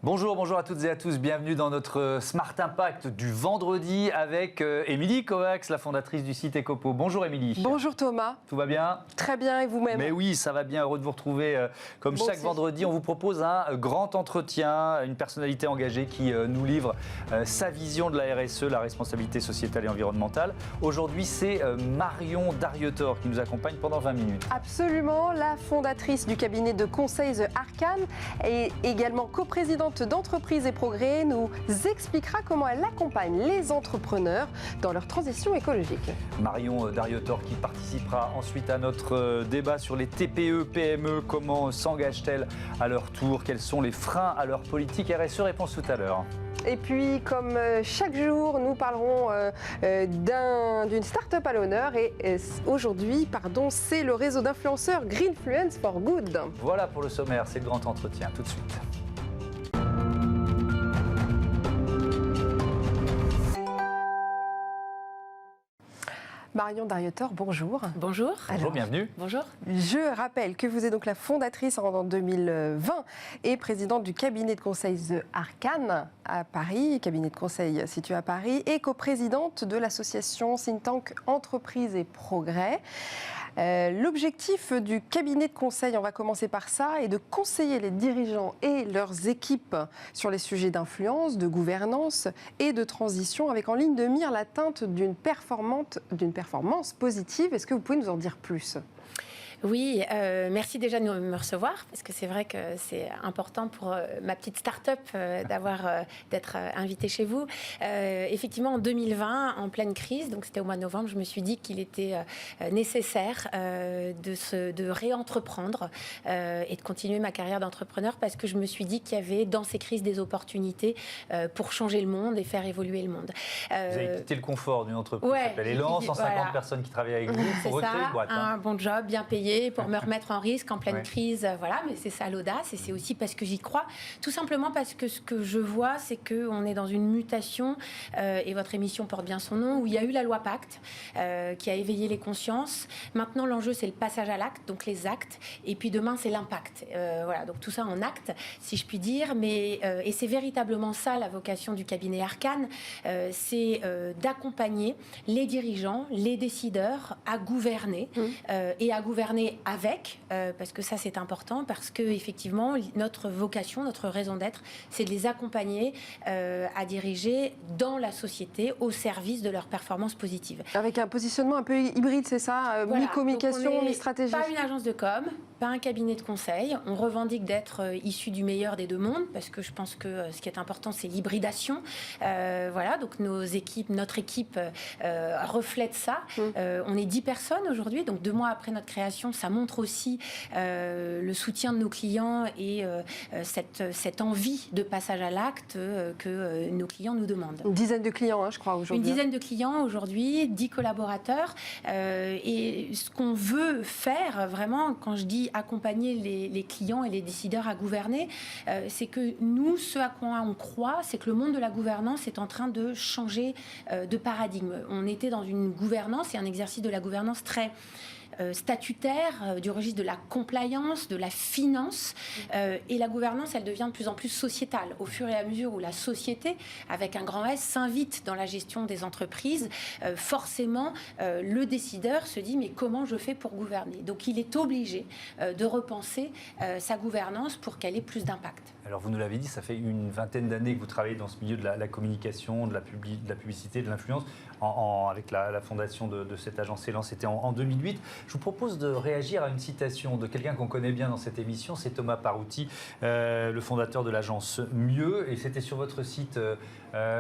Bonjour à toutes et à tous, bienvenue dans notre Smart Impact du vendredi avec Émilie Coax, la fondatrice du site Ecopo. Bonjour Émilie. Bonjour Thomas. Tout va bien? Très bien, et vous-même? Mais oui, ça va bien, heureux de vous retrouver. Comme chaque vendredi, on vous propose un grand entretien, une personnalité engagée qui nous livre sa vision de la RSE, la responsabilité sociétale et environnementale. Aujourd'hui, c'est Marion Darietor qui nous accompagne pendant 20 minutes. Absolument, la fondatrice du cabinet de conseil The Arcane et également coprésidente d'Entreprise et Progrès nous expliquera comment elle accompagne les entrepreneurs dans leur transition écologique. Marion Darietor qui participera ensuite à notre débat sur les TPE, PME, comment s'engagent-elles à leur tour, quels sont les freins à leur politique RSE, réponse tout à l'heure. Et puis, comme chaque jour, nous parlerons d'une start-up à l'honneur. Et aujourd'hui, c'est le réseau d'influenceurs Greenfluence for Good. Voilà pour le sommaire, c'est le grand entretien. Tout de suite. Marion Darietor, bonjour. Bonjour. Bonjour, bienvenue. Bonjour. Je rappelle que vous êtes donc la fondatrice en 2020 et présidente du cabinet de conseil The Arcane à Paris, cabinet de conseil situé à Paris, et coprésidente de l'association think tank Entreprise et Progrès. L'objectif du cabinet de conseil, on va commencer par ça, est de conseiller les dirigeants et leurs équipes sur les sujets d'influence, de gouvernance et de transition, avec en ligne de mire l'atteinte d'une performance positive. Est-ce que vous pouvez nous en dire plus ? Oui, merci déjà de me recevoir, parce que c'est vrai que c'est important pour ma petite start-up d'être invitée chez vous. Effectivement, en 2020, en pleine crise, donc c'était au mois de novembre, je me suis dit qu'il était nécessaire de réentreprendre et de continuer ma carrière d'entrepreneur, parce que je me suis dit qu'il y avait dans ces crises des opportunités pour changer le monde et faire évoluer le monde. Vous avez quitté le confort d'une entreprise qui s'appelle Elan, 150 personnes qui travaillent avec vous pour recréer une boîte. Un bon job, bien payé, pour me remettre en risque en pleine crise, voilà, mais c'est ça l'audace, et c'est aussi parce que j'y crois, tout simplement parce que ce que je vois, c'est qu'on est dans une mutation, et votre émission porte bien son nom, où il y a eu la loi Pacte, qui a éveillé les consciences. Maintenant, l'enjeu, c'est le passage à l'acte, donc les actes, et puis demain, c'est l'impact. Voilà, donc tout ça en acte, si je puis dire, et c'est véritablement ça la vocation du cabinet Arcane, c'est d'accompagner les dirigeants, les décideurs à gouverner, et à gouverner avec, parce que ça c'est important, parce que effectivement notre vocation, notre raison d'être, c'est de les accompagner à diriger dans la société au service de leur performance positive. Avec un positionnement un peu hybride, c'est ça, voilà. Mi-communication, mi-stratégie. Pas une agence de com, pas un cabinet de conseil. On revendique d'être issu du meilleur des deux mondes, parce que je pense que ce qui est important, c'est l'hybridation. Voilà, donc notre équipe reflète ça. On est 10 personnes aujourd'hui, donc 2 mois après notre création, ça montre aussi le soutien de nos clients et cette envie de passage à l'acte que nos clients nous demandent. Une dizaine de clients, je crois, aujourd'hui. Une dizaine de clients aujourd'hui, 10 collaborateurs. Et ce qu'on veut faire, vraiment, quand je dis accompagner les clients et les décideurs à gouverner, c'est que nous, ce à quoi on croit, c'est que le monde de la gouvernance est en train de changer de paradigme. On était dans une gouvernance et un exercice de la gouvernance très statutaire, du registre de la compliance, de la finance, et la gouvernance, elle devient de plus en plus sociétale. Au fur et à mesure où la société, avec un grand S, s'invite dans la gestion des entreprises, forcément, le décideur se dit, mais comment je fais pour gouverner? Donc, il est obligé de repenser sa gouvernance pour qu'elle ait plus d'impact. Alors, vous nous l'avez dit, ça fait une vingtaine d'années que vous travaillez dans ce milieu de la communication, de la publicité, de l'influence, avec la fondation de cette agence Elan, c'était en 2008. Je vous propose de réagir à une citation de quelqu'un qu'on connaît bien dans cette émission, c'est Thomas Parouti, le fondateur de l'agence Mieux, et c'était sur votre site,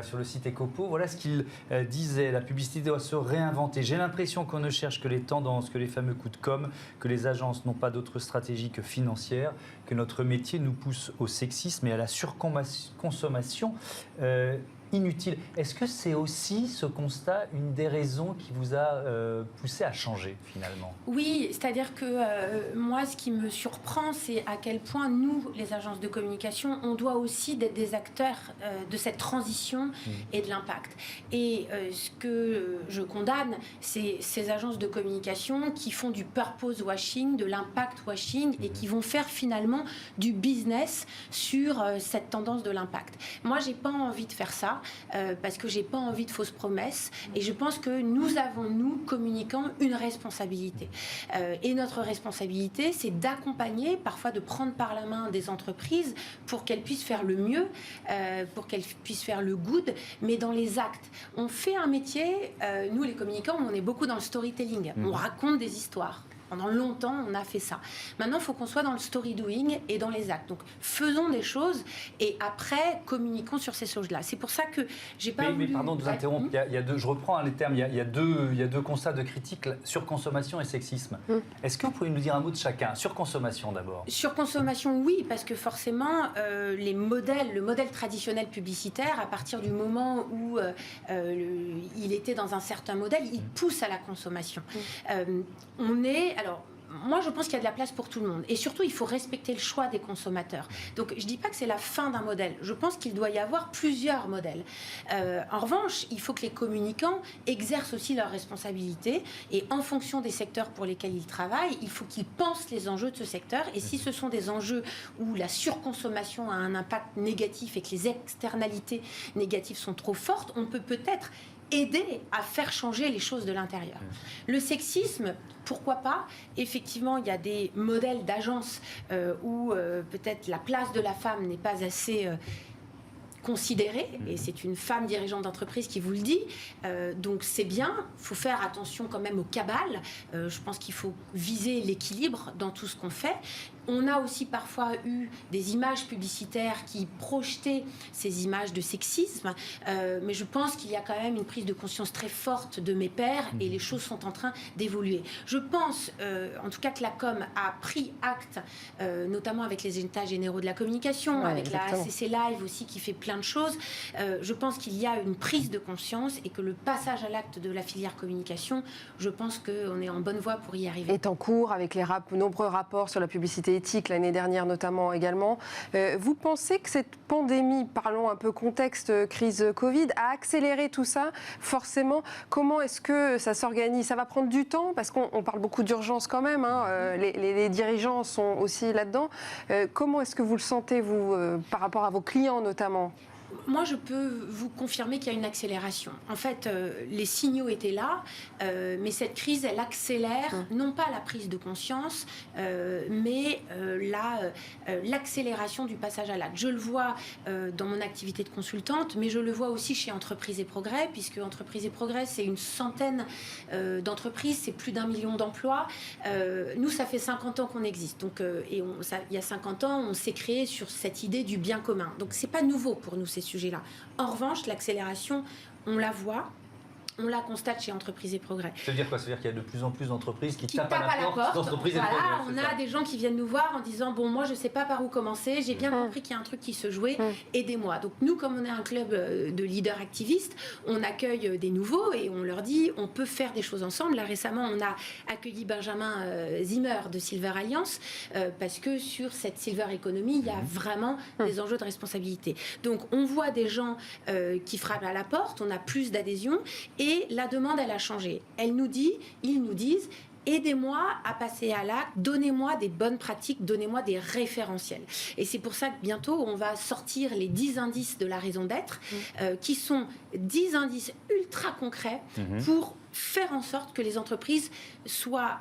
sur le site Ecopo. Voilà ce qu'il disait: la publicité doit se réinventer. J'ai l'impression qu'on ne cherche que les tendances, que les fameux coups de com', que les agences n'ont pas d'autre stratégie que financière, que notre métier nous pousse au sexisme et à la surconsommation. inutile. Est-ce que c'est aussi ce constat une des raisons qui vous a poussé à changer finalement? Oui, c'est-à-dire que moi, ce qui me surprend, c'est à quel point nous, les agences de communication, on doit aussi être des acteurs de cette transition et de l'impact. Et ce que je condamne, c'est ces agences de communication qui font du purpose washing, de l'impact washing, et qui vont faire finalement du business sur cette tendance de l'impact. Moi, j'ai pas envie de faire ça parce que j'ai pas envie de fausses promesses, et je pense que nous avons, nous, communicants, une responsabilité. Et notre responsabilité, c'est d'accompagner, parfois de prendre par la main des entreprises pour qu'elles puissent faire le mieux, pour qu'elles puissent faire le good, mais dans les actes. On fait un métier, nous les communicants, on est beaucoup dans le storytelling. On raconte des histoires. Pendant longtemps, on a fait ça. Maintenant, il faut qu'on soit dans le story doing et dans les actes. Donc, faisons des choses et après, communiquons sur ces choses-là. C'est pour ça que j'ai pas voulu... Mais pardon de vous interrompre, il y a deux, je reprends les termes, il y a deux constats de critique, surconsommation et sexisme. Est-ce que vous pouvez nous dire un mot de chacun? Surconsommation d'abord. Surconsommation, oui, parce que forcément, le modèle traditionnel publicitaire, à partir du moment où il était dans un certain modèle, il pousse à la consommation. Alors, moi, je pense qu'il y a de la place pour tout le monde. Et surtout, il faut respecter le choix des consommateurs. Donc, je ne dis pas que c'est la fin d'un modèle. Je pense qu'il doit y avoir plusieurs modèles. En revanche, il faut que les communicants exercent aussi leurs responsabilités. Et en fonction des secteurs pour lesquels ils travaillent, il faut qu'ils pensent les enjeux de ce secteur. Et si ce sont des enjeux où la surconsommation a un impact négatif et que les externalités négatives sont trop fortes, on peut peut-être aider à faire changer les choses de l'intérieur. Le sexisme, pourquoi pas? Effectivement, il y a des modèles d'agences où peut-être la place de la femme n'est pas assez considérée, et c'est une femme dirigeante d'entreprise qui vous le dit, donc c'est bien, il faut faire attention quand même aux cabales, je pense qu'il faut viser l'équilibre dans tout ce qu'on fait. On a aussi parfois eu des images publicitaires qui projetaient ces images de sexisme, mais je pense qu'il y a quand même une prise de conscience très forte de mes pairs et les choses sont en train d'évoluer. Je pense, en tout cas, que la com a pris acte, notamment avec les états généraux de la communication, avec exactement. La ACC Live aussi qui fait plein de choses. Je pense qu'il y a une prise de conscience et que le passage à l'acte de la filière communication, je pense qu'on est en bonne voie pour y arriver. Est en cours avec les nombreux rapports sur la publicité éthique l'année dernière notamment également. Vous pensez que cette pandémie, parlons un peu contexte crise Covid, a accéléré tout ça? Forcément, comment est-ce que ça s'organise? Ça va prendre du temps parce qu'on parle beaucoup d'urgence quand même, hein. Les dirigeants sont aussi là-dedans. Comment est-ce que vous le sentez, vous, par rapport à vos clients notamment? Moi, je peux vous confirmer qu'il y a une accélération. En fait, les signaux étaient là, mais cette crise, elle accélère non pas la prise de conscience, mais l'accélération du passage à l'acte. Je le vois dans mon activité de consultante, mais je le vois aussi chez Entreprises et Progrès, puisque Entreprises et Progrès, c'est une centaine d'entreprises, c'est plus d'1 million d'emplois. Nous, ça fait 50 ans qu'on existe. Donc, il y a 50 ans, on s'est créé sur cette idée du bien commun. Donc, c'est pas nouveau pour nous, ces sujets-là. En revanche, l'accélération, on la voit. On la constate chez Entreprises et Progrès. Ça veut dire quoi? Ça veut dire qu'il y a de plus en plus d'entreprises qui tapent à la porte d'Entreprises et Progrès. On a des gens qui viennent nous voir en disant « Bon, moi, je ne sais pas par où commencer. J'ai bien compris qu'il y a un truc qui se jouait. Aidez-moi. » Donc, nous, comme on est un club de leaders activistes, on accueille des nouveaux et on leur dit « On peut faire des choses ensemble. » Là, récemment, on a accueilli Benjamin Zimmer de Silver Alliance parce que sur cette Silver Economy, il y a vraiment des enjeux de responsabilité. Donc, on voit des gens qui frappent à la porte. On a plus d'adhésion. Et la demande, elle a changé. Ils nous disent, aidez-moi à passer à l'acte, donnez-moi des bonnes pratiques, donnez-moi des référentiels. Et c'est pour ça que bientôt, on va sortir les 10 indices de la raison d'être, qui sont 10 indices ultra concrets pour faire en sorte que les entreprises soient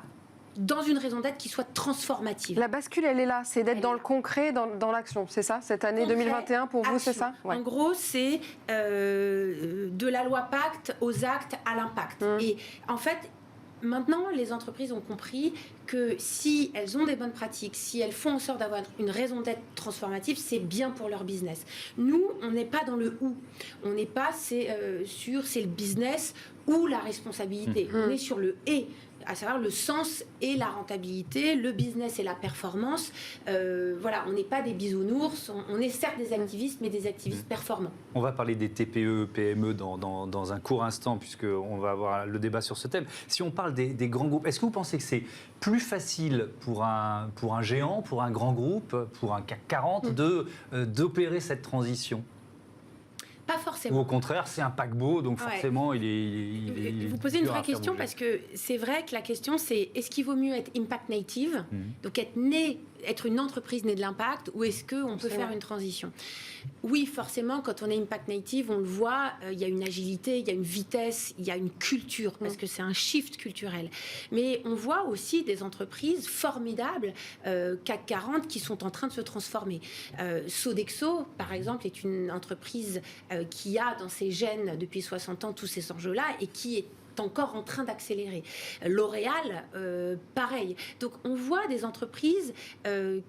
dans une raison d'être qui soit transformative. La bascule, elle est là, c'est d'être dans le concret, dans l'action, c'est ça? Cette année concret, 2021, pour vous, c'est ça? En gros, c'est de la loi Pacte aux actes à l'impact. Et en fait, maintenant, les entreprises ont compris que si elles ont des bonnes pratiques, si elles font en sorte d'avoir une raison d'être transformative, c'est bien pour leur business. Nous, on n'est pas dans le « ou ». On n'est pas c'est le business ou la responsabilité. On est sur le « et », à savoir le sens et la rentabilité, le business et la performance. Voilà, on n'est pas des bisounours, on est certes des activistes, mais des activistes performants. On va parler des TPE, PME dans un court instant, puisqu'on va avoir le débat sur ce thème. Si on parle des grands groupes, est-ce que vous pensez que c'est plus facile pour un géant, pour un grand groupe, pour un CAC 40, d'opérer cette transition ? Pas forcément. Ou au contraire, c'est un paquebot, donc forcément, il est vous posez une vraie question, parce que c'est vrai que la question, c'est est-ce qu'il vaut mieux être impact native, donc être une entreprise née de l'impact, ou est-ce qu'on peut faire une transition ? Oui, forcément, quand on est impact native, on le voit, il y a une agilité, il y a une vitesse, il y a une culture, parce que c'est un shift culturel. Mais on voit aussi des entreprises formidables, CAC 40, qui sont en train de se transformer. Sodexo, par exemple, est une entreprise qui a dans ses gènes depuis 60 ans tous ces enjeux-là et qui est encore en train d'accélérer. L'Oréal, pareil. Donc on voit des entreprises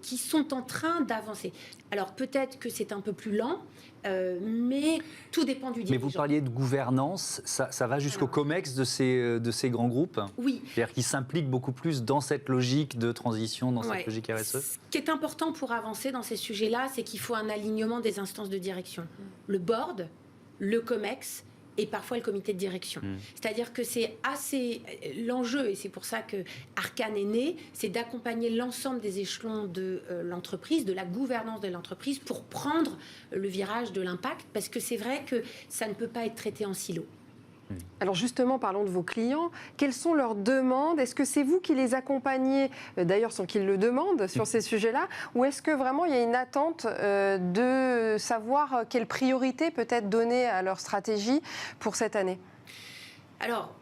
qui sont en train d'avancer. Alors peut-être que c'est un peu plus lent, mais tout dépend du dirigeant. Mais vous parliez de gouvernance, ça va jusqu'au COMEX de ces grands groupes ? Oui. C'est-à-dire qu'ils s'impliquent beaucoup plus dans cette logique de transition, dans cette logique RSE ? Ce qui est important pour avancer dans ces sujets-là, c'est qu'il faut un alignement des instances de direction. Le board, le COMEX et parfois le comité de direction. C'est-à-dire que c'est assez... L'enjeu, et c'est pour ça que Arcane est né, c'est d'accompagner l'ensemble des échelons de l'entreprise, de la gouvernance de l'entreprise, pour prendre le virage de l'impact, parce que c'est vrai que ça ne peut pas être traité en silo. Alors justement, parlons de vos clients. Quelles sont leurs demandes ? Est-ce que c'est vous qui les accompagnez, d'ailleurs sans qu'ils le demandent, sur ces sujets-là ? Ou est-ce que vraiment il y a une attente de savoir quelle priorité peut être donnée à leur stratégie pour cette année ? Alors,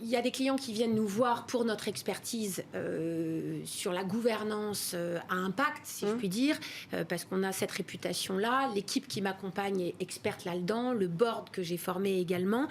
il y a des clients qui viennent nous voir pour notre expertise sur la gouvernance à impact, si je puis dire, parce qu'on a cette réputation-là. L'équipe qui m'accompagne est experte là-dedans, le board que j'ai formé également.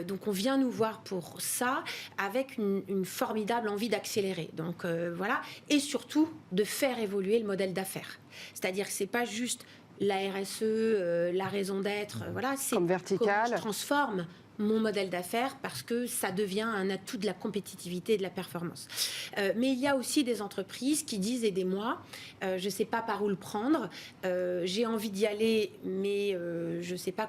Donc on vient nous voir pour ça, avec une formidable envie d'accélérer. Donc voilà, et surtout de faire évoluer le modèle d'affaires. C'est-à-dire que c'est pas juste la RSE, la raison d'être, voilà, c'est comme vertical. Comment je transforme mon modèle d'affaires, parce que ça devient un atout de la compétitivité et de la performance. Mais il y a aussi des entreprises qui disent « aidez-moi, je ne sais pas par où le prendre, j'ai envie d'y aller, mais je ne sais pas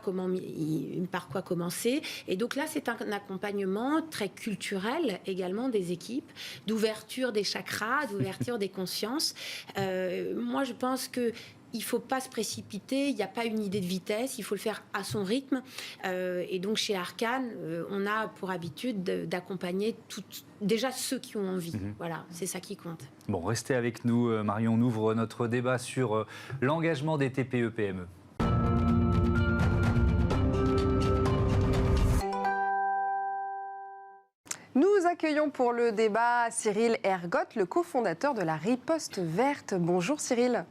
par quoi commencer ». Et donc là, c'est un accompagnement très culturel également des équipes, d'ouverture des chakras, d'ouverture des consciences. Moi, je pense que il ne faut pas se précipiter, il n'y a pas une idée de vitesse, il faut le faire à son rythme. Et donc chez Arcane, on a pour habitude d'accompagner déjà ceux qui ont envie. Voilà, c'est ça qui compte. Bon, restez avec nous, Marion. On ouvre notre débat sur l'engagement des TPE-PME. Nous accueillons pour le débat Cyril Ergotte, le cofondateur de la Riposte Verte. Bonjour Cyril.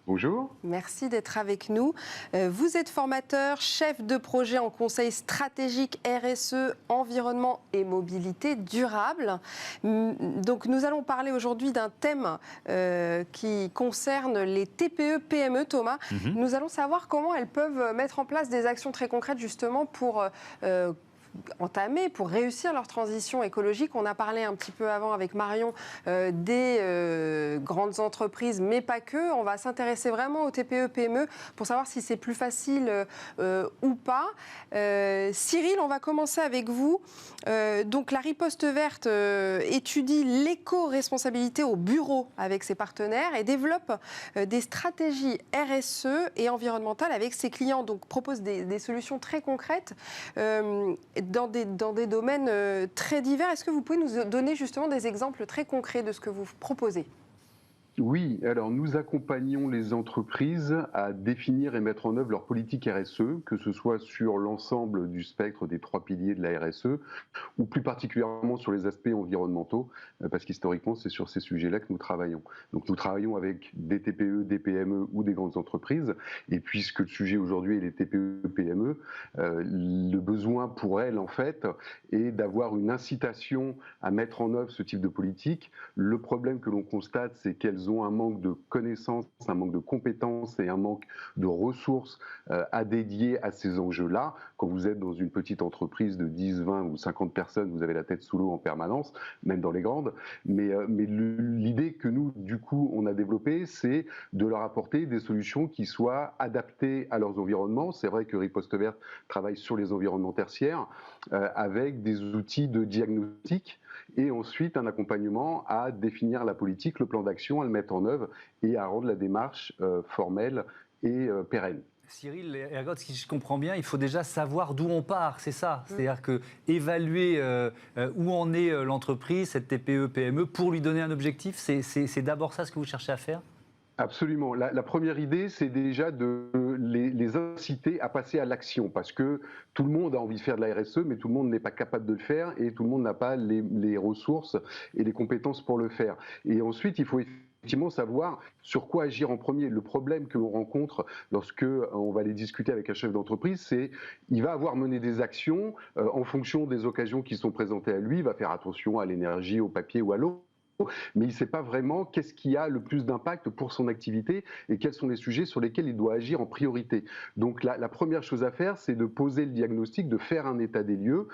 Bonjour. Merci d'être avec nous. Vous êtes formateur, chef de projet en conseil stratégique RSE, environnement et mobilité durable. Donc nous allons parler aujourd'hui d'un thème qui concerne les TPE-PME, Thomas. Nous allons savoir comment elles peuvent mettre en place des actions très concrètes justement pour pour réussir leur transition écologique. On a parlé un petit peu avant avec Marion des grandes entreprises, mais pas que. On va s'intéresser vraiment aux TPE-PME pour savoir si c'est plus facile ou pas. Cyril, on va commencer avec vous. Donc la Riposte Verte étudie l'éco-responsabilité au bureau avec ses partenaires et développe des stratégies RSE et environnementales avec ses clients. Donc propose des solutions très concrètes dans des domaines très divers. Est-ce que vous pouvez nous donner justement des exemples très concrets de ce que vous proposez ? Oui, alors nous accompagnons les entreprises à définir et mettre en œuvre leur politique RSE, que ce soit sur l'ensemble du spectre des 3 piliers de la RSE, ou plus particulièrement sur les aspects environnementaux, parce qu'historiquement, c'est sur ces sujets-là que nous travaillons. Donc nous travaillons avec des TPE, des PME ou des grandes entreprises, et puisque le sujet aujourd'hui est les TPE-PME, le besoin pour elles, en fait, est d'avoir une incitation à mettre en œuvre ce type de politique. Le problème que l'on constate, c'est qu'elles elles ont un manque de connaissances, un manque de compétences et un manque de ressources à dédier à ces enjeux-là. Quand vous êtes dans une petite entreprise de 10, 20 ou 50 personnes, vous avez la tête sous l'eau en permanence, même dans les grandes. Mais l'idée que nous, du coup, on a développée, c'est de leur apporter des solutions qui soient adaptées à leurs environnements. C'est vrai que Riposte Verte travaille sur les environnements tertiaires avec des outils de diagnostic et ensuite un accompagnement à définir la politique, le plan d'action, à le mettre en œuvre et à rendre la démarche formelle et pérenne. Cyril Ergotte, si je comprends bien, il faut déjà savoir d'où on part, c'est ça. C'est-à-dire que évaluer où en est l'entreprise, cette TPE-PME, pour lui donner un objectif, c'est d'abord ça ce que vous cherchez à faire ? Absolument. La première idée, c'est déjà de les inciter à passer à l'action, parce que tout le monde a envie de faire de la RSE, mais tout le monde n'est pas capable de le faire et tout le monde n'a pas les ressources et les compétences pour le faire. Et ensuite, il faut effectivement savoir sur quoi agir en premier. Le problème que l'on rencontre lorsque on va aller discuter avec un chef d'entreprise, c'est qu'il va avoir mené des actions en fonction des occasions qui sont présentées à lui, il va faire attention à l'énergie, au papier ou à l'eau, mais il ne sait pas vraiment qu'est-ce qui a le plus d'impact pour son activité et quels sont les sujets sur lesquels il doit agir en priorité. Donc la première chose à faire, c'est de poser le diagnostic, de faire un état des lieux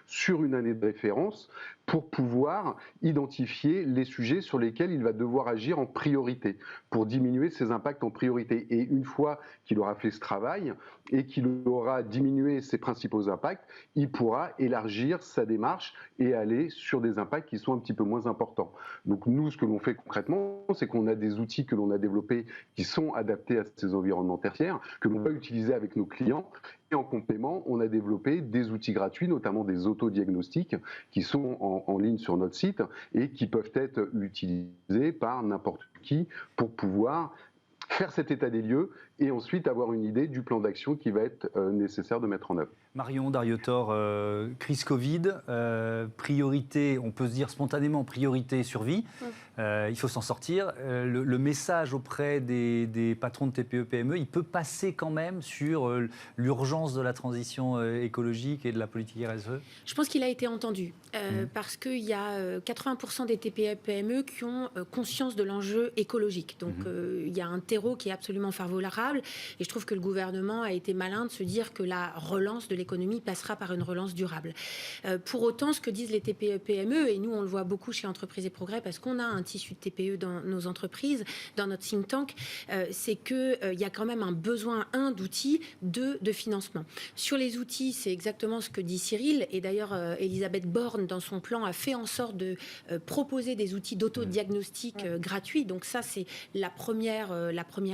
sur une année de référence pour pouvoir identifier les sujets sur lesquels il va devoir agir en priorité, pour diminuer ses impacts en priorité. Et une fois qu'il aura fait ce travail et qu'il aura diminué ses principaux impacts, il pourra élargir sa démarche et aller sur des impacts qui sont un petit peu moins importants. Donc nous, ce que l'on fait concrètement, c'est qu'on a des outils que l'on a développés qui sont adaptés à ces environnements tertiaires, que l'on va utiliser avec nos clients. Et en complément, on a développé des outils gratuits, notamment des autodiagnostics, qui sont en ligne sur notre site et qui peuvent être utilisés par n'importe qui pour pouvoir faire cet état des lieux et ensuite avoir une idée du plan d'action qui va être nécessaire de mettre en œuvre. Marion Darrieutor, crise Covid, priorité, on peut se dire spontanément priorité survie, il faut s'en sortir. Le message auprès des patrons de TPE-PME, il peut passer quand même sur l'urgence de la transition écologique et de la politique RSE ? Je pense qu'il a été entendu, parce qu'il y a 80% des TPE-PME qui ont conscience de l'enjeu écologique. Donc il y a un terreau qui est absolument favorable, et je trouve que le gouvernement a été malin de se dire que la relance de l'économie passera par une relance durable. Pour autant, ce que disent les TPE-PME, et nous on le voit beaucoup chez Entreprises et Progrès, parce qu'on a un tissu de TPE dans nos entreprises, dans notre think tank, c'est qu'il y a quand même un besoin, d'outils, de financement. Sur les outils, c'est exactement ce que dit Cyril, et d'ailleurs Elisabeth Borne, dans son plan, a fait en sorte de proposer des outils d'autodiagnostic gratuits. Donc ça, c'est la première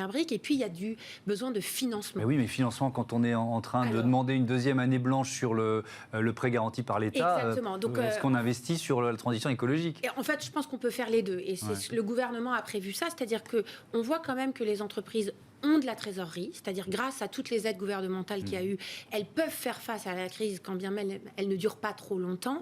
brique. Et puis, il y a du besoin de financement. Mais oui, mais financement, quand on est en train de demander une deuxième année blanche sur le prêt garanti par l'État, est-ce qu'on investit sur la transition écologique ? Et en fait, je pense qu'on peut faire les deux. Et le gouvernement a prévu ça, c'est-à-dire qu'on voit quand même que les entreprises ont de la trésorerie, c'est-à-dire grâce à toutes les aides gouvernementales qu'il y a eu, elles peuvent faire face à la crise quand bien même elle ne dure pas trop longtemps,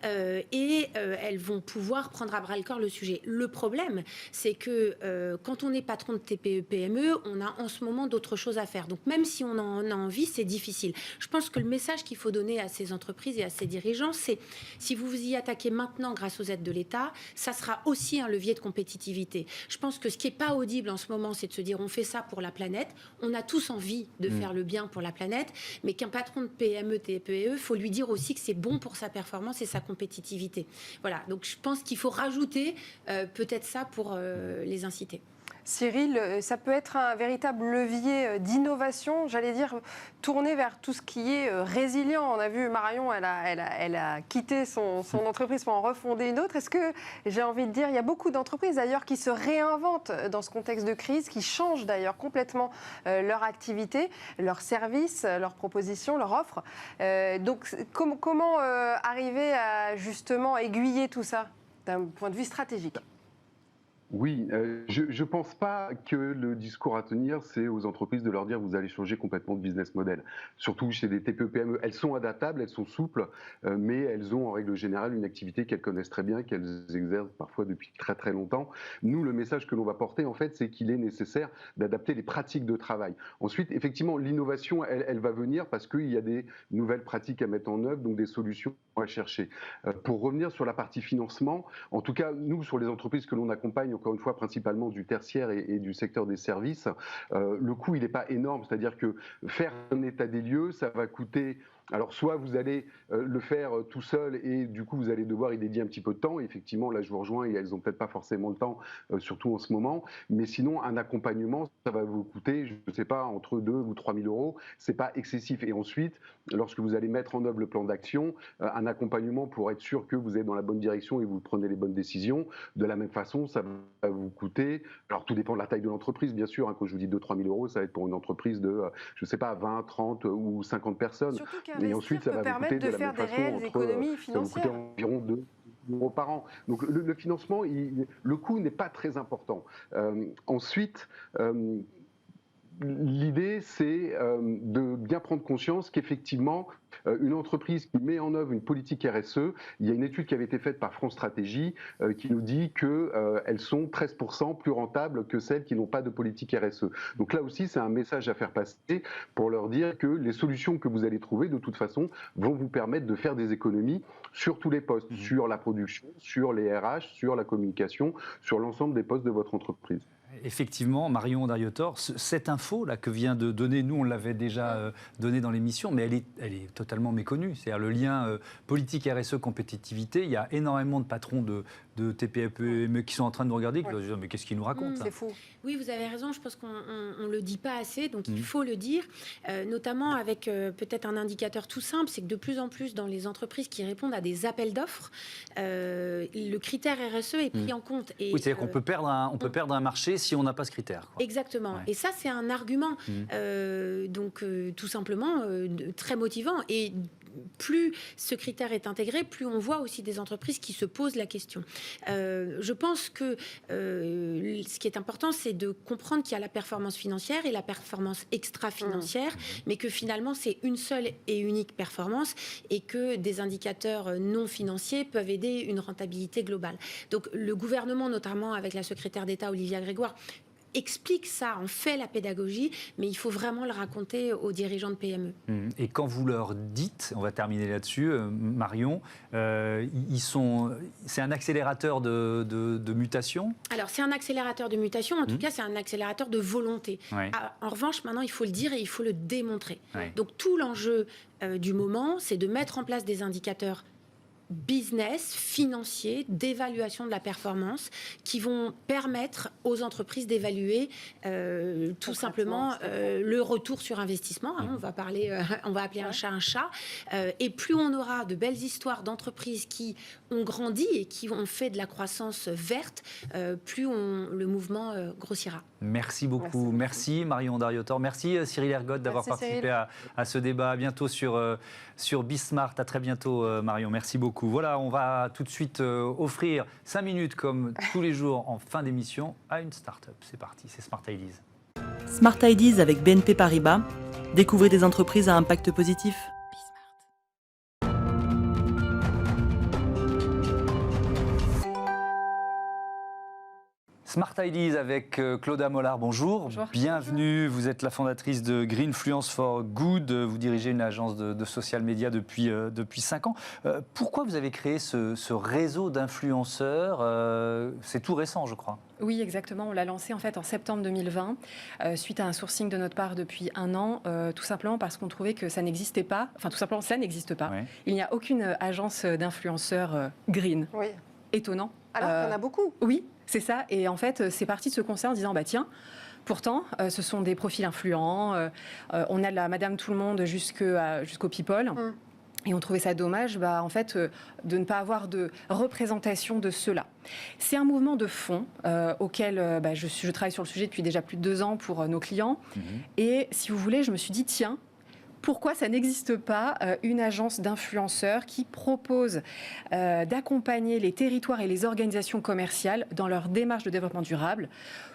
et elles vont pouvoir prendre à bras-le-corps le sujet. Le problème, c'est que quand on est patron de TPE-PME, on a en ce moment d'autres choses à faire. Donc même si on en a envie, c'est difficile. Je pense que le message qu'il faut donner à ces entreprises et à ces dirigeants, c'est si vous vous y attaquez maintenant grâce aux aides de l'État, ça sera aussi un levier de compétitivité. Je pense que ce qui n'est pas audible en ce moment, c'est de se dire on fait ça pour la planète. On a tous envie de faire le bien pour la planète, mais qu'un patron de PME, TPE, faut lui dire aussi que c'est bon pour sa performance et sa compétitivité. Voilà, donc je pense qu'il faut rajouter peut-être ça pour les inciter. Cyril, ça peut être un véritable levier d'innovation, j'allais dire, tourné vers tout ce qui est résilient. On a vu Marion, elle a quitté son entreprise pour en refonder une autre. Est-ce que, j'ai envie de dire, il y a beaucoup d'entreprises d'ailleurs qui se réinventent dans ce contexte de crise, qui changent d'ailleurs complètement leur activité, leurs services, leurs propositions, leurs offres. Donc comment arriver à justement aiguiller tout ça d'un point de vue stratégique ? Oui, je ne pense pas que le discours à tenir, c'est aux entreprises de leur dire vous allez changer complètement de business model. Surtout chez des TPE-PME, elles sont adaptables, elles sont souples, mais elles ont en règle générale une activité qu'elles connaissent très bien, qu'elles exercent parfois depuis très très longtemps. Nous, le message que l'on va porter, en fait, c'est qu'il est nécessaire d'adapter les pratiques de travail. Ensuite, effectivement, l'innovation, elle va venir parce qu'il y a des nouvelles pratiques à mettre en œuvre, donc des solutions à chercher. Pour revenir sur la partie financement, en tout cas, nous, sur les entreprises que l'on accompagne, encore une fois, principalement du tertiaire et du secteur des services, le coût, il n'est pas énorme. C'est-à-dire que faire un état des lieux, ça va coûter... Alors, soit vous allez le faire tout seul et du coup, vous allez devoir y dédier un petit peu de temps. Effectivement, là, je vous rejoins et elles n'ont peut-être pas forcément le temps, surtout en ce moment. Mais sinon, un accompagnement, ça va vous coûter, je ne sais pas, entre 2 ou 3 000 euros. Ce n'est pas excessif. Et ensuite, lorsque vous allez mettre en œuvre le plan d'action, un accompagnement pour être sûr que vous êtes dans la bonne direction et vous prenez les bonnes décisions. De la même façon, ça va vous coûter, alors tout dépend de la taille de l'entreprise, bien sûr. Quand je vous dis 2 3 000 euros, ça va être pour une entreprise de, je ne sais pas, 20, 30 ou 50 personnes. Surtout Et ensuite, ça va vous coûter de la même façon, économies ça va vous coûter environ 2 euros par an. Donc le financement, le coût n'est pas très important. Ensuite, l'idée, c'est de bien prendre conscience qu'effectivement, une entreprise qui met en œuvre une politique RSE, il y a une étude qui avait été faite par France Stratégie qui nous dit qu'elles sont 13% plus rentables que celles qui n'ont pas de politique RSE. Donc là aussi, c'est un message à faire passer pour leur dire que les solutions que vous allez trouver, de toute façon, vont vous permettre de faire des économies sur tous les postes, sur la production, sur les RH, sur la communication, sur l'ensemble des postes de votre entreprise. Effectivement, Marion Darrieutor, cette info-là que vient de donner, nous on l'avait déjà donnée dans l'émission, mais elle est totalement méconnue. C'est-à-dire le lien politique RSE compétitivité, il y a énormément de patrons de TPE-PME qui sont en train de nous regarder, qui vont dire mais qu'est-ce qu'ils nous racontent C'est faux. Oui, vous avez raison, je pense qu'on ne le dit pas assez, donc il faut le dire, notamment avec peut-être un indicateur tout simple, c'est que de plus en plus dans les entreprises qui répondent à des appels d'offres, le critère RSE est pris en compte. Et, oui, c'est-à-dire qu'on peut perdre un marché si on n'a pas ce critère. Quoi. Exactement. Ouais. Et ça, c'est un argument, tout simplement, très motivant. Et plus ce critère est intégré, plus on voit aussi des entreprises qui se posent la question. Je pense que ce qui est important, c'est de comprendre qu'il y a la performance financière et la performance extra-financière, mais que finalement, c'est une seule et unique performance et que des indicateurs non financiers peuvent aider une rentabilité globale. Donc, le gouvernement, notamment avec la secrétaire d'État Olivia Grégoire, explique ça, on fait la pédagogie, mais il faut vraiment le raconter aux dirigeants de PME. Et quand vous leur dites, on va terminer là-dessus, Marion, c'est un accélérateur de mutation ? Alors, c'est un accélérateur de mutation, en tout cas, c'est un accélérateur de volonté. Ouais. En revanche, maintenant, il faut le dire et il faut le démontrer. Ouais. Donc, tout l'enjeu du moment, c'est de mettre en place des indicateurs business, financier, d'évaluation de la performance qui vont permettre aux entreprises d'évaluer tout simplement le retour sur investissement. On va appeler un chat. Et plus on aura de belles histoires d'entreprises qui ont grandi et qui ont fait de la croissance verte, plus le mouvement grossira. Merci beaucoup. Merci Marion Darrieutor. Merci Cyril Ergotte d'avoir participé à ce débat. À bientôt sur Bismart. À très bientôt Marion. Merci beaucoup. Voilà, on va tout de suite offrir 5 minutes comme tous les jours en fin d'émission à une start-up. C'est parti, c'est Smart Ideas. Smart Ideas avec BNP Paribas. Découvrez des entreprises à impact positif. Smart Ideas avec Claudia Mollard, bonjour. Bonjour. Bienvenue, vous êtes la fondatrice de Greenfluence for Good, vous dirigez une agence de social media depuis 5 ans. Pourquoi vous avez créé ce réseau d'influenceurs ? C'est tout récent, je crois. Oui, exactement. On l'a lancé en fait en septembre 2020, suite à un sourcing de notre part depuis 1 an, tout simplement parce qu'on trouvait que ça n'existait pas. Enfin, tout simplement, ça n'existe pas. Ouais. Il n'y a aucune agence d'influenceurs green. Oui. Étonnant. Alors qu'il y en a beaucoup. Oui, c'est ça. Et en fait, c'est parti de ce constat en disant, bah tiens, pourtant, ce sont des profils influents. On a de la Madame Tout-le-Monde jusqu'au People. Et on trouvait ça dommage, en fait, de ne pas avoir de représentation de cela. C'est un mouvement de fond auquel je travaille sur le sujet depuis déjà plus de 2 ans pour nos clients. Et si vous voulez, je me suis dit, tiens, pourquoi ça n'existe pas une agence d'influenceurs qui propose d'accompagner les territoires et les organisations commerciales dans leur démarche de développement durable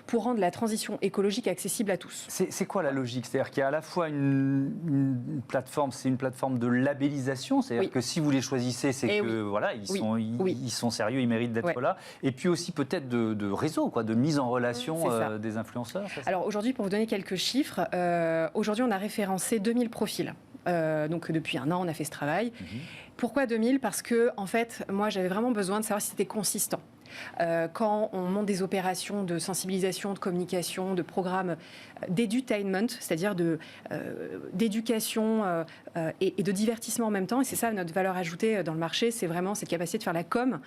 pour rendre la transition écologique accessible à tous. C'est quoi la logique ? C'est-à-dire qu'il y a à la fois une plateforme, c'est une plateforme de labellisation, c'est-à-dire que si vous les choisissez, c'est que voilà, ils sont sérieux, ils méritent d'être là. Et puis aussi peut-être de réseau, quoi, de mise en relation des influenceurs. Alors aujourd'hui, pour vous donner quelques chiffres, aujourd'hui on a référencé 2000 profils Donc depuis un an, on a fait ce travail. Pourquoi 2000 ? Parce que, en fait, moi, j'avais vraiment besoin de savoir si c'était consistant. Quand on monte des opérations de sensibilisation, de communication, de programmes d'edutainment, c'est-à-dire d'éducation et de divertissement en même temps, et c'est ça notre valeur ajoutée dans le marché, c'est vraiment cette capacité de faire la com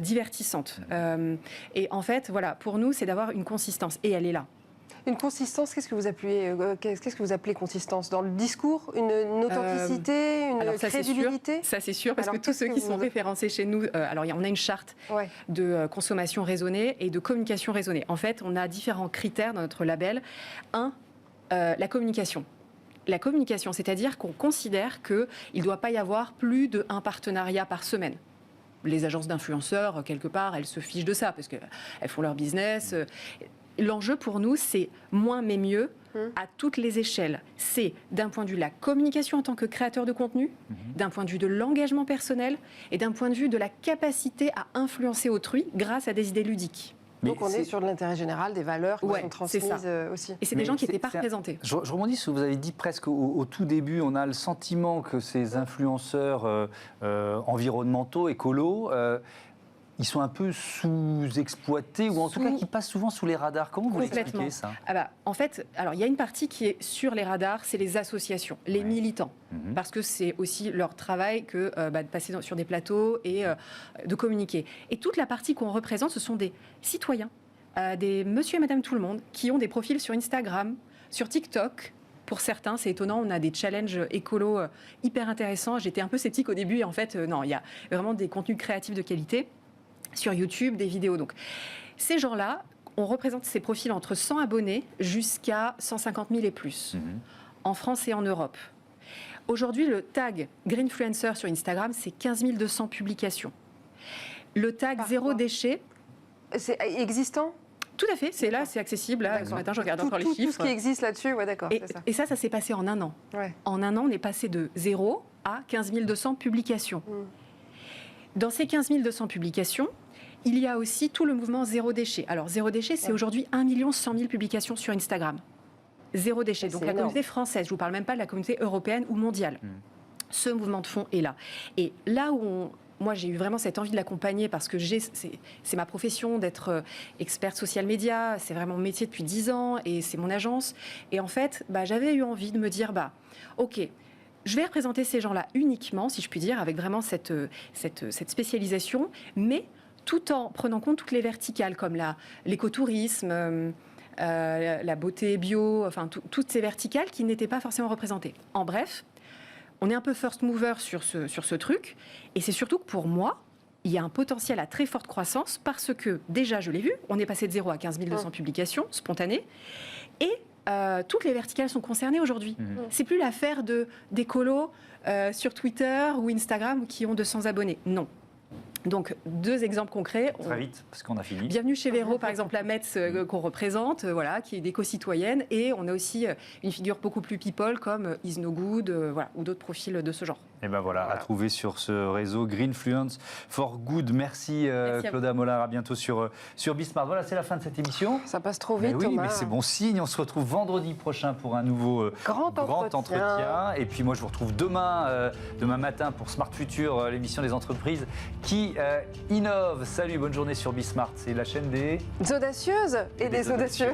divertissante. Et en fait, voilà, pour nous, c'est d'avoir une consistance, et elle est là. Une consistance, qu'est-ce que vous appelez consistance ? Dans le discours, une authenticité, une crédibilité ? Ça, c'est sûr, parce que tous ceux qui sont référencés chez nous, alors on a une charte de consommation raisonnée et de communication raisonnée. En fait, on a différents critères dans notre label. La communication. La communication, c'est-à-dire qu'on considère qu'il ne doit pas y avoir plus d'un partenariat par semaine. Les agences d'influenceurs, quelque part, elles se fichent de ça, parce qu'elles font leur business. L'enjeu pour nous, c'est moins mais mieux à toutes les échelles. C'est d'un point de vue de la communication en tant que créateur de contenu, d'un point de vue de l'engagement personnel et d'un point de vue de la capacité à influencer autrui grâce à des idées ludiques. Donc on est sur de l'intérêt général, des valeurs qui sont transmises aussi. Et c'est des gens qui n'étaient pas représentés. Je rebondis sur ce que vous avez dit presque au tout début. On a le sentiment que ces influenceurs environnementaux, écolos, ils sont un peu sous-exploités, ou en tout cas qui passent souvent sous les radars. Comment vous l'expliquez, ça ? En fait, alors, il y a une partie qui est sur les radars, c'est les associations, les militants. Parce que c'est aussi leur travail que de passer sur des plateaux et de communiquer. Et toute la partie qu'on représente, ce sont des citoyens, des monsieur et madame tout le monde, qui ont des profils sur Instagram, sur TikTok. Pour certains, c'est étonnant, on a des challenges écolos hyper intéressants. J'étais un peu sceptique au début, et en fait, non, il y a vraiment des contenus créatifs de qualité. Sur YouTube, des vidéos. Donc, ces gens-là, on représente ces profils entre 100 abonnés jusqu'à 150 000 et plus, en France et en Europe. Aujourd'hui, le tag Greenfluencer sur Instagram, c'est 15 200 publications. Le tag Zéro Déchet... C'est existant ? Tout à fait, c'est là, c'est accessible. Là, ce matin, je regarde encore les chiffres. Tout ce qui existe là-dessus, d'accord. Et ça s'est passé en un an. En un an, on est passé de 0 à 15 200 publications. Dans ces 15 200 publications, il y a aussi tout le mouvement Zéro Déchet. Alors, Zéro Déchet, c'est aujourd'hui 1 100 000 publications sur Instagram. Zéro Déchet. Donc, la communauté française, je ne vous parle même pas de la communauté européenne ou mondiale. Ce mouvement de fond est là. Et là où moi, j'ai eu vraiment cette envie de l'accompagner parce que c'est ma profession d'être experte social média, c'est vraiment mon métier depuis 10 ans et c'est mon agence. Et en fait, j'avais eu envie de me dire, OK, je vais représenter ces gens-là uniquement, si je puis dire, avec vraiment cette spécialisation, mais tout en prenant compte toutes les verticales, comme l'écotourisme, la beauté bio, enfin toutes ces verticales qui n'étaient pas forcément représentées. En bref, on est un peu first mover sur ce truc, et c'est surtout que pour moi, il y a un potentiel à très forte croissance, parce que déjà, je l'ai vu, on est passé de 0 à 15 200 publications spontanées, et toutes les verticales sont concernées aujourd'hui. C'est plus l'affaire d'écolos sur Twitter ou Instagram qui ont 200 abonnés. Non. Donc, 2 exemples concrets. Très vite, parce qu'on a fini. Bienvenue chez Véro, par exemple, la Metz qu'on représente, voilà, qui est d'éco-citoyenne. Et on a aussi une figure beaucoup plus people comme Is No Good, voilà, ou d'autres profils de ce genre. Et voilà, à trouver sur ce réseau Greenfluence for Good. Merci Claudia Mollard, à bientôt sur Bismart. Voilà, c'est la fin de cette émission. Ça passe trop vite, oui, Thomas. mais c'est bon signe. On se retrouve vendredi prochain pour un nouveau grand entretien. Et puis moi, je vous retrouve demain matin pour Smart Future, l'émission des entreprises qui innove. Salut, bonne journée sur Bismart. C'est la chaîne des audacieuses et des audacieux.